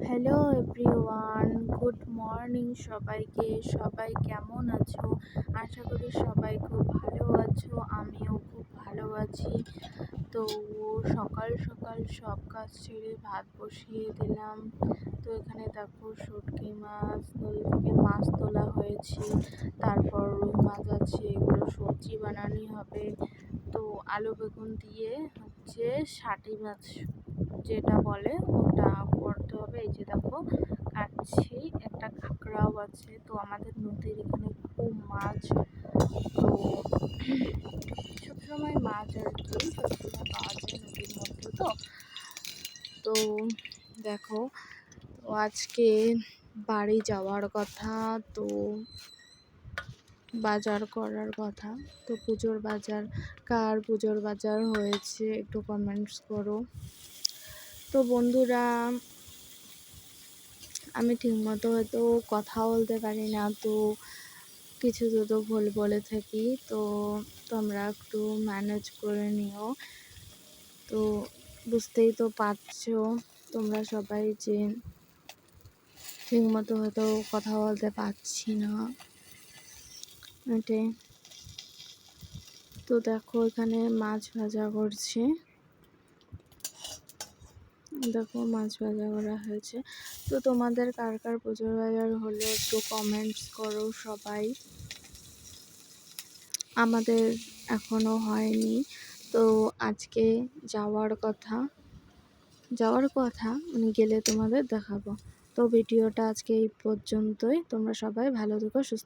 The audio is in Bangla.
হ্যালো এভরিওয়ান, গুড মর্নিং সবাইকে। সবাই কেমন আছো? আশা করি সবাই খুব ভালো আছো, আমিও খুব ভালো আছি। তো সকাল সকাল সব কাজ ছেড়ে ভাত বসিয়ে দিলাম। তো এখানে দেখো শুটকি মাছ, নদী থেকে মাছ তোলা হয়েছে, তারপর রুই মাছ আছে, এগুলো সবজি বানানো হবে। তো আলু বেগুন দিয়ে হচ্ছে শাটি মাছ যেটা বলে ওটা করতে হবে। এই যে দেখো কাটছি, একটা কাঁকড়াও আছে। তো আমাদের নদীর এখানে খুব মাছ, তো সবসময় মাছ আর কি সবসময় পাওয়া যায় নদীর মধ্যে। তো দেখো, তো আজকে বাড়ি যাওয়ার কথা, তো বাজার করার কথা। তো পুজোর বাজার, কার পুজোর বাজার হয়েছে একটু কমেন্টস করো। তো বন্ধুরা, আমি ঠিকমতো হয়তো কথা বলতে পারি না, তো কিছু তো ভুল বলে থাকি, তো তোমরা একটু ম্যানেজ করে নিও। তো বুঝতেই তো পারছো তোমরা সবাই যে ঠিকমতো হয়তো কথা বলতে পারছি না এটাই। তো দেখো এখানে মাছ ভাজা করছে, দেখো মাছ ভাজা করা হয়েছে। তো তোমাদের কার কার পুজোর বাজার হলো একটু কমেন্টস করো সবাই। আমাদের এখনো হয়নি, তো আজকে যাওয়ার কথা মানে গেলে তোমাদের দেখাবো। তো ভিডিওটা আজকে এই পর্যন্তই। তোমরা সবাই ভালো থেকো, সুস্থ